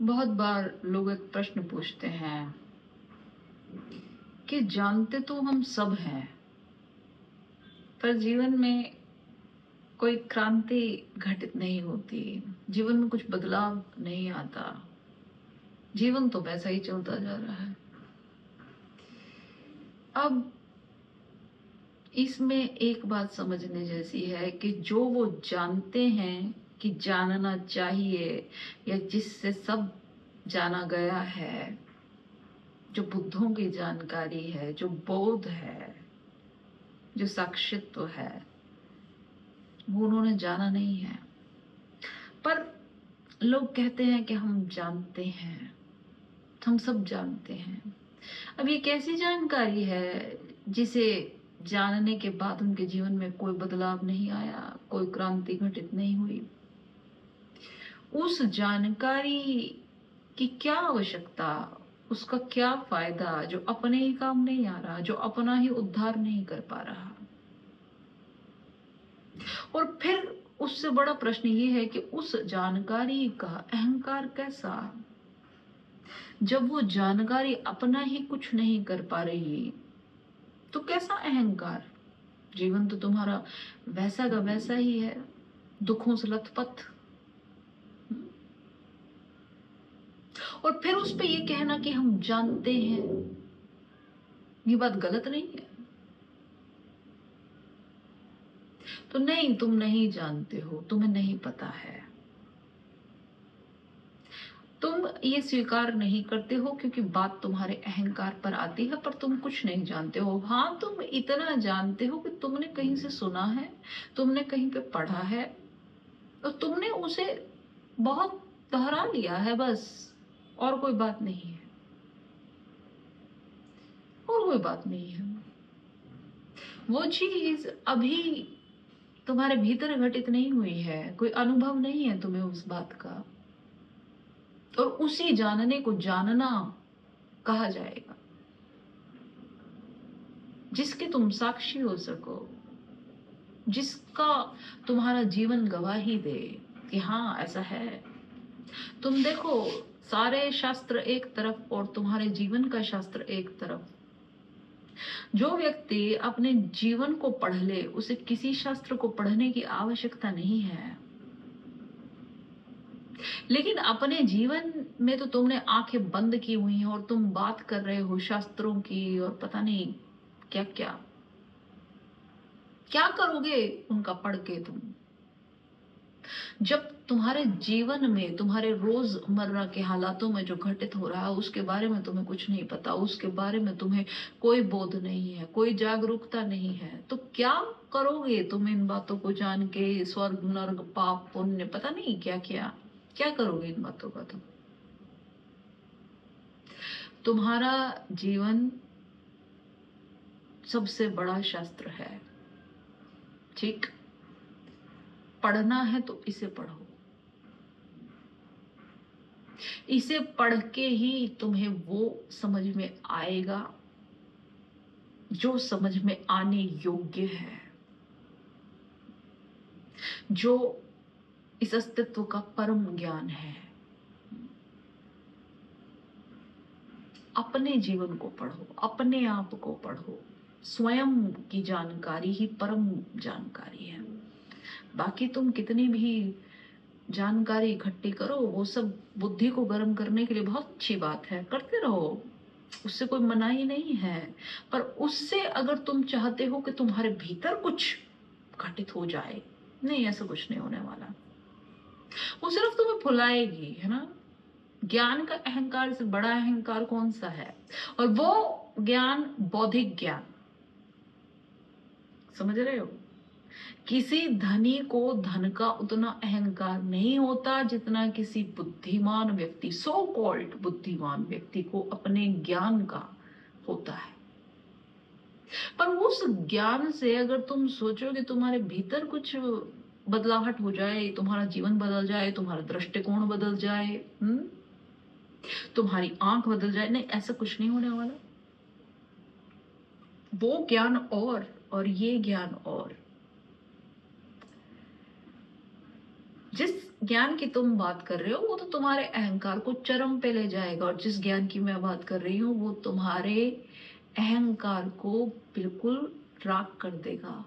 बहुत बार लोग एक प्रश्न पूछते हैं कि जानते तो हम सब हैं, पर जीवन में कोई क्रांति घटित नहीं होती, जीवन में कुछ बदलाव नहीं आता, जीवन तो वैसा ही चलता जा रहा है। अब इसमें एक बात समझने जैसी है कि जो वो जानते हैं कि जानना चाहिए या जिससे सब जाना गया है, जो बुद्धों की जानकारी है, जो बोध है, जो साक्षित्व है, वो उन्होंने जाना नहीं है। पर लोग कहते हैं कि हम जानते हैं, हम सब जानते हैं। अब ये कैसी जानकारी है जिसे जानने के बाद उनके जीवन में कोई बदलाव नहीं आया, कोई क्रांति घटित नहीं हुई? उस जानकारी की क्या आवश्यकता, उसका क्या फायदा जो अपने ही काम नहीं आ रहा, जो अपना ही उद्धार नहीं कर पा रहा? और फिर उससे बड़ा प्रश्न ये है कि उस जानकारी का अहंकार कैसा, जब वो जानकारी अपना ही कुछ नहीं कर पा रही तो कैसा अहंकार? जीवन तो तुम्हारा वैसा का वैसा ही है, दुखों से लथपथ। और फिर उस पे ये कहना कि हम जानते हैं, ये बात गलत नहीं है? तो नहीं, तुम नहीं जानते हो, तुम्हें नहीं पता है, तुम ये स्वीकार नहीं करते हो क्योंकि बात तुम्हारे अहंकार पर आती है, पर तुम कुछ नहीं जानते हो। हाँ, तुम इतना जानते हो कि तुमने कहीं से सुना है, तुमने कहीं पे पढ़ा है और तुमने उसे बहुत दोहरा लिया है, बस। और कोई बात नहीं है, और कोई बात नहीं है। वो चीज अभी तुम्हारे भीतर घटित नहीं हुई है, कोई अनुभव नहीं है तुम्हें उस बात का, और उसी जानने को जानना कहा जाएगा जिसके तुम साक्षी हो सको, जिसका तुम्हारा जीवन गवाही दे कि हाँ ऐसा है। तुम देखो, सारे शास्त्र एक तरफ और तुम्हारे जीवन का शास्त्र एक तरफ। जो व्यक्ति अपने जीवन को पढ़ ले, उसे किसी शास्त्र को पढ़ने की आवश्यकता नहीं है। लेकिन अपने जीवन में तो तुमने आंखें बंद की हुई हैं और तुम बात कर रहे हो शास्त्रों की और पता नहीं क्या क्या। क्या करोगे उनका पढ़ के तुम, जब तुम्हारे जीवन में, तुम्हारे रोजमर्रा के हालातों में जो घटित हो रहा है उसके बारे में तुम्हें कुछ नहीं पता, उसके बारे में तुम्हें कोई बोध नहीं है, कोई जागरूकता नहीं है, तो क्या करोगे तुम इन बातों को जान के? स्वर्ग नर्क पाप पुण्य पता नहीं क्या क्या, क्या करोगे इन बातों का? तुम्हारा जीवन सबसे बड़ा शास्त्र है, ठीक? पढ़ना है तो इसे पढ़ो, इसे पढ़ के ही तुम्हें वो समझ में आएगा जो समझ में आने योग्य है, जो इस अस्तित्व का परम ज्ञान है। अपने जीवन को पढ़ो, अपने आप को पढ़ो। स्वयं की जानकारी ही परम जानकारी है। बाकी तुम कितनी भी जानकारी इकट्ठी करो, वो सब बुद्धि को गर्म करने के लिए बहुत अच्छी बात है, करते रहो, उससे कोई मनाही नहीं है। पर उससे अगर तुम चाहते हो कि तुम्हारे भीतर कुछ घटित हो जाए, नहीं, ऐसा कुछ नहीं होने वाला। वो सिर्फ तुम्हें भुलाएगी, है ना? ज्ञान का अहंकार से बड़ा अहंकार कौन सा है? और वो ज्ञान बौद्धिक ज्ञान, समझ रहे हो? किसी धनी को धन का उतना अहंकार नहीं होता जितना किसी बुद्धिमान व्यक्ति, सो कॉल्ड बुद्धिमान व्यक्ति को अपने ज्ञान का होता है। पर उस ज्ञान से अगर तुम सोचो कि तुम्हारे भीतर कुछ बदलाहट हो जाए, तुम्हारा जीवन बदल जाए, तुम्हारा दृष्टिकोण बदल जाए, तुम्हारी आंख बदल जाए, नहीं, ऐसा कुछ नहीं होने वाला। वो ज्ञान और ये ज्ञान और। जिस ज्ञान की तुम बात कर रहे हो वो तो तुम्हारे अहंकार को चरम पे ले जाएगा, और जिस ज्ञान की मैं बात कर रही हूँ वो तुम्हारे अहंकार को बिल्कुल राख कर देगा,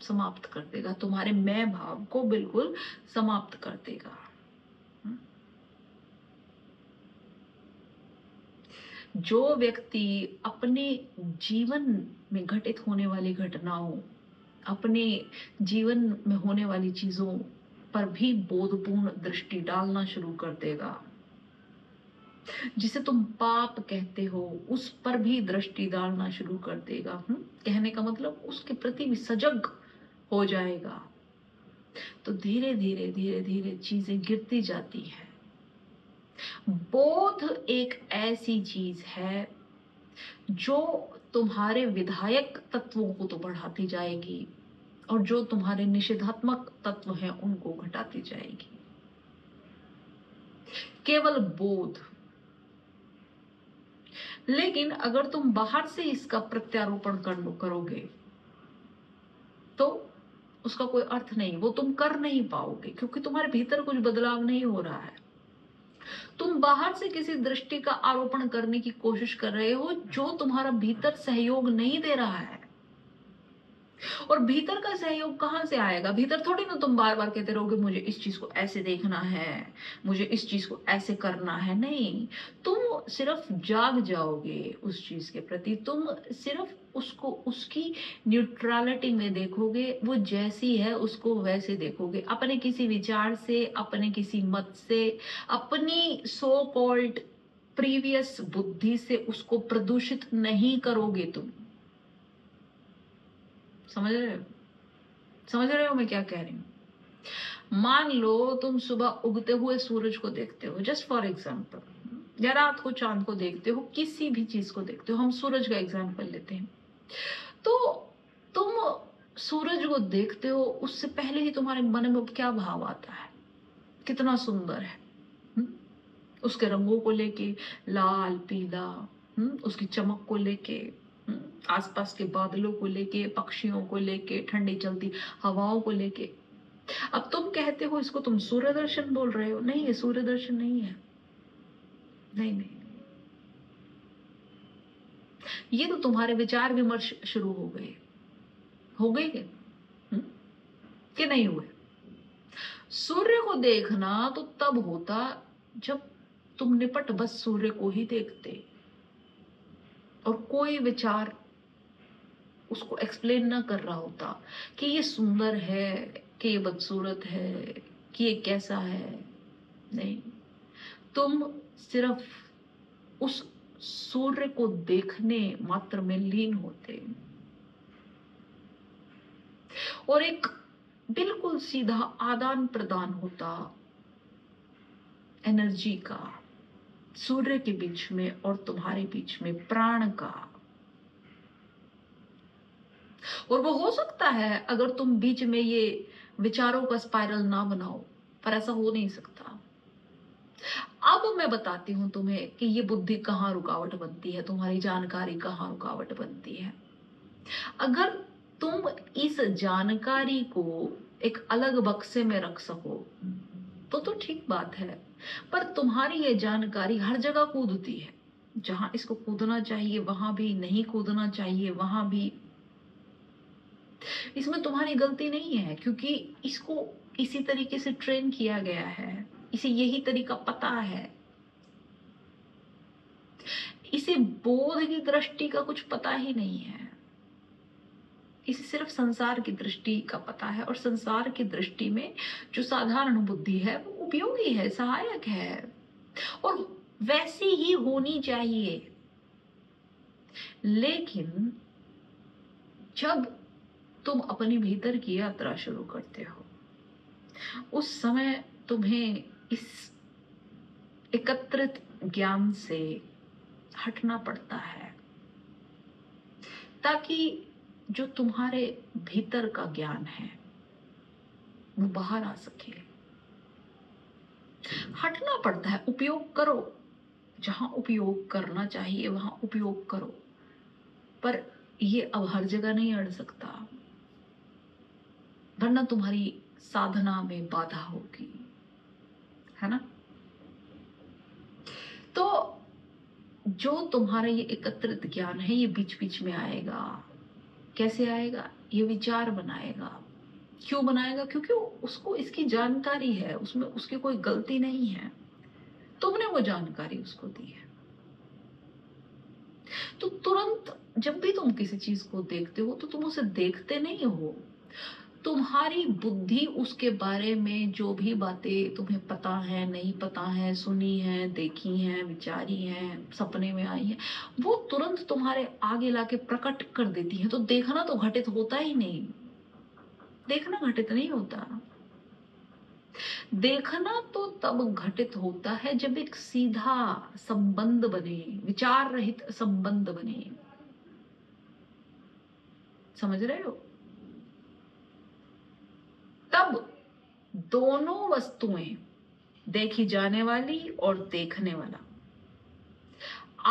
समाप्त कर देगा, तुम्हारे मैं भाव को बिल्कुल समाप्त कर देगा। जो व्यक्ति अपने जीवन में घटित होने वाली घटनाओं, अपने जीवन में होने वाली चीजों पर भी बोधपूर्ण दृष्टि डालना शुरू कर देगा, जिसे तुम पाप कहते हो उस पर भी दृष्टि डालना शुरू कर देगा, कहने का मतलब उसके प्रति भी सजग हो जाएगा, तो धीरे धीरे धीरे धीरे चीजें गिरती जाती है। बोध एक ऐसी चीज है जो तुम्हारे विधायक तत्वों को तो बढ़ाती जाएगी और जो तुम्हारे निषेधात्मक तत्व हैं उनको घटाती जाएगी। केवल बोध। लेकिन अगर तुम बाहर से इसका प्रत्यारोपण करोगे तो उसका कोई अर्थ नहीं, वो तुम कर नहीं पाओगे क्योंकि तुम्हारे भीतर कुछ बदलाव नहीं हो रहा है। तुम बाहर से किसी दृष्टि का आरोपण करने की कोशिश कर रहे हो जो तुम्हारा भीतर सहयोग नहीं दे रहा है। और भीतर का सहयोग कहां से आएगा? भीतर थोड़ी ना तुम बार बार कहते रहोगे मुझे इस चीज को ऐसे देखना है, मुझे इस चीज को ऐसे करना है। नहीं, तुम सिर्फ जाग जाओगे उस चीज के प्रति, तुम सिर्फ उसको उसकी न्यूट्रलिटी में देखोगे, वो जैसी है उसको वैसे देखोगे, अपने किसी विचार से, अपने किसी मत से, अपनी सो कॉल्ड प्रीवियस बुद्धि से उसको प्रदूषित नहीं करोगे तुम। समझ रहे हो? समझ रहे हो मैं क्या कह रही हूं? मान लो तुम सुबह उगते हुए सूरज को देखते हो, जस्ट फॉर एग्जाम्पल, या रात को चांद को देखते हो, किसी भी चीज को देखते हो, हम सूरज का एग्जाम्पल लेते हैं। तो तुम सूरज को देखते हो, उससे पहले ही तुम्हारे मन में क्या भाव आता है? कितना सुंदर है, उसके रंगों को लेके, लाल पीला, उसकी चमक को लेके, आसपास के बादलों को लेके, पक्षियों को लेके, ठंडी चलती हवाओं को लेके। अब तुम कहते हो इसको तुम सूर्य दर्शन बोल रहे हो। नहीं, ये सूर्य दर्शन नहीं है। नहीं नहीं, ये तो तुम्हारे विचार विमर्श शुरू हो गए। हो गए कि नहीं हुए? सूर्य को देखना तो तब होता जब तुम निपट बस सूर्य को ही देखते और कोई विचार उसको एक्सप्लेन ना कर रहा होता कि ये सुंदर है, कि ये बदसूरत है, कि ये कैसा है। नहीं, तुम सिर्फ उस सूर्य को देखने मात्र में लीन होते और एक बिल्कुल सीधा आदान प्रदान होता एनर्जी का, सूर्य के बीच में और तुम्हारे बीच में, प्राण का। और वो हो सकता है अगर तुम बीच में ये विचारों का स्पाइरल ना बनाओ, पर ऐसा हो नहीं सकता। अब मैं बताती हूं तुम्हें कि ये बुद्धि कहाँ रुकावट बनती है, तुम्हारी जानकारी कहाँ रुकावट बनती है। अगर तुम इस जानकारी को एक अलग बक्से में रख सको तो ठीक बात है, पर तुम्हारी ये जानकारी हर जगह कूदती है, जहां इसको कूदना चाहिए वहां भी, नहीं कूदना चाहिए वहां भी। इसमें तुम्हारी गलती नहीं है क्योंकि इसको इसी तरीके से ट्रेन किया गया है, इसे यही तरीका पता है, इसे बोध की दृष्टि का कुछ पता ही नहीं है, इसे सिर्फ संसार की दृष्टि का पता है। और संसार की दृष्टि में जो साधारण बुद्धि है वो उपयोगी है, सहायक है और वैसी ही होनी चाहिए। लेकिन जब तुम अपने भीतर की यात्रा शुरू करते हो उस समय तुम्हें इस एकत्रित ज्ञान से हटना पड़ता है ताकि जो तुम्हारे भीतर का ज्ञान है वो बाहर आ सके। हटना पड़ता है, उपयोग करो, जहां उपयोग करना चाहिए वहां उपयोग करो, पर ये अब हर जगह नहीं अड़ सकता, वरना तुम्हारी साधना में बाधा होगी। है ना? तो जो तुम्हारा ये एकत्रित ज्ञान है ये बीच बीच में आएगा। कैसे आएगा? ये विचार बनाएगा। क्यों बनाएगा? क्योंकि उसको इसकी जानकारी है, उसमें उसकी कोई गलती नहीं है, तुमने वो जानकारी उसको दी है। तो तुरंत जब भी तुम किसी चीज को देखते हो तो तुम उसे देखते नहीं हो, तुम्हारी बुद्धि उसके बारे में जो भी बातें तुम्हें पता है, नहीं पता है, सुनी है, देखी है, विचारी है, सपने में आई है, वो तुरंत तुम्हारे आगे लाके प्रकट कर देती है। तो देखना तो घटित होता ही नहीं, देखना घटित नहीं होता। देखना तो तब घटित होता है जब एक सीधा संबंध बने, विचार रहित संबंध बने। समझ रहे हो? तब दोनों वस्तुएं, देखी जाने वाली और देखने वाला,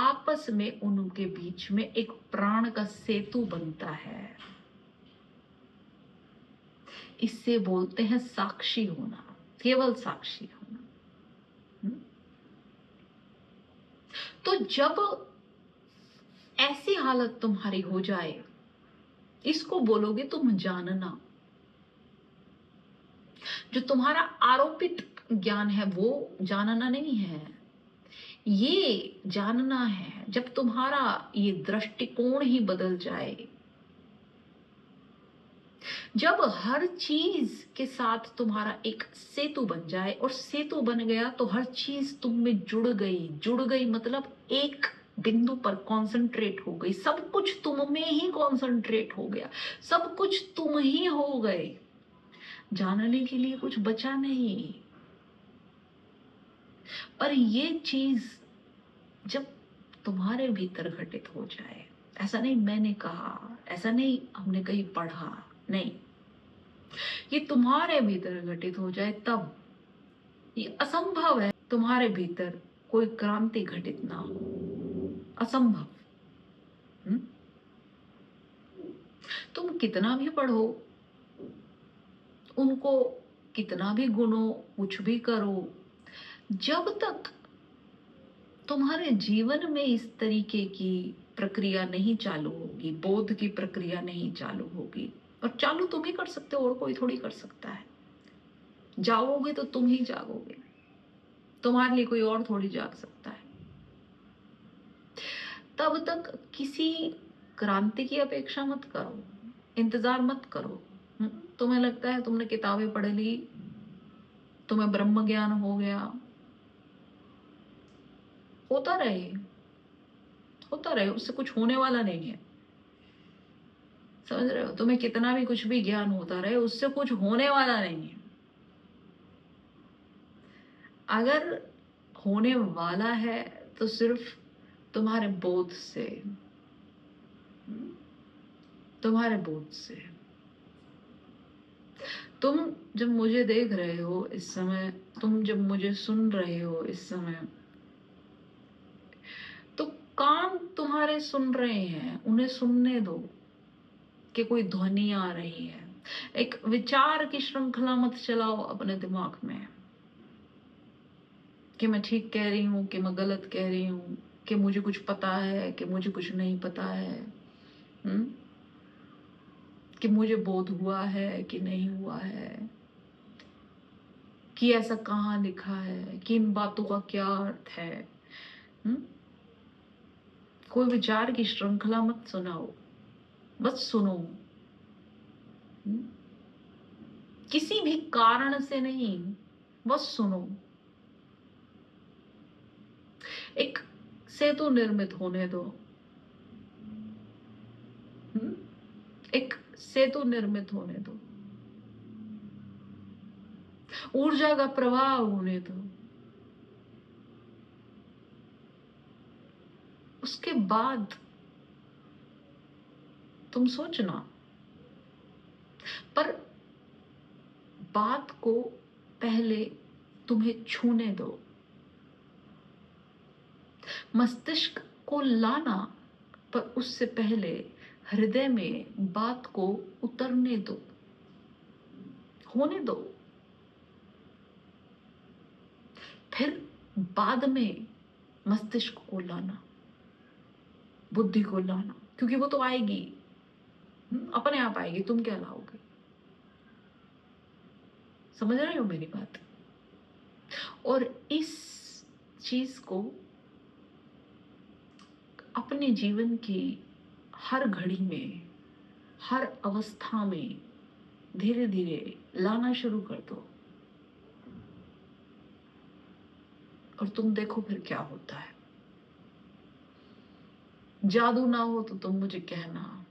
आपस में उनके बीच में एक प्राण का सेतु बनता है। इससे बोलते हैं साक्षी होना, केवल साक्षी होना। तो जब ऐसी हालत तुम्हारी हो जाए, इसको बोलोगे तुम जानना। जो तुम्हारा आरोपित ज्ञान है वो जानना नहीं है, ये जानना है। जब तुम्हारा ये दृष्टिकोण ही बदल जाए, जब हर चीज के साथ तुम्हारा एक सेतु बन जाए, और सेतु बन गया तो हर चीज तुम में जुड़ गई। जुड़ गई मतलब एक बिंदु पर कॉन्सेंट्रेट हो गई, सब कुछ तुम में ही कॉन्सेंट्रेट हो गया, सब कुछ तुम ही हो गए, जानने के लिए कुछ बचा नहीं। पर ये चीज जब तुम्हारे भीतर घटित हो जाए, ऐसा नहीं मैंने कहा, ऐसा नहीं हमने कहीं पढ़ा, नहीं, ये तुम्हारे भीतर घटित हो जाए, तब ये असंभव है तुम्हारे भीतर कोई क्रांति घटित ना हो, असंभव। तुम कितना भी पढ़ो, उनको कितना भी गुनो, कुछ भी करो, जब तक तुम्हारे जीवन में इस तरीके की प्रक्रिया नहीं चालू होगी, बोध की प्रक्रिया नहीं चालू होगी, और चालू तुम ही कर सकते हो और कोई थोड़ी कर सकता है। जागोगे तो तुम ही जागोगे, तुम्हारे लिए कोई और थोड़ी जाग सकता है। तब तक किसी क्रांति की अपेक्षा मत करो, इंतजार मत करो। तुम्हें लगता है तुमने किताबें पढ़ ली, तुम्हें ब्रह्म ज्ञान हो गया, होता रहे, होता रहे, उससे कुछ होने वाला नहीं है। समझ रहे हो? तुम्हें कितना भी कुछ भी ज्ञान होता रहे, उससे कुछ होने वाला नहीं है। अगर होने वाला है तो सिर्फ तुम्हारे बोध से, तुम्हारे बोध से। तुम जब मुझे देख रहे हो इस समय, तुम जब मुझे सुन रहे हो इस समय, तो कान तुम्हारे सुन रहे हैं, उन्हें सुनने दो कि कोई ध्वनि आ रही है। एक विचार की श्रृंखला मत चलाओ अपने दिमाग में कि मैं ठीक कह रही हूँ, कि मैं गलत कह रही हूँ, कि मुझे कुछ पता है, कि मुझे कुछ नहीं पता है, कि मुझे बोध हुआ है कि नहीं हुआ है, कि ऐसा कहाँ लिखा है, कि इन बातों का क्या अर्थ है। कोई विचार की श्रृंखला मत सुनाओ, बस सुनो। किसी भी कारण से नहीं, बस सुनो। एक सेतु निर्मित होने दो, एक सेतु निर्मित होने दो, ऊर्जा का प्रवाह होने दो। उसके बाद तुम सोचना, पर बात को पहले तुम्हें छूने दो, मस्तिष्क को लाना, पर उससे पहले हृदय में बात को उतरने दो, होने दो। बाद में मस्तिष्क को लाना, बुद्धि को लाना, क्योंकि वो तो आएगी, अपने आप आएगी, तुम क्या लाओगे। समझ रहे हो मेरी बात। और इस चीज को अपने जीवन की हर घड़ी में, हर अवस्था में धीरे धीरे लाना शुरू कर दो, और तुम देखो फिर क्या होता है। जादू ना हो तो तुम मुझे कहना,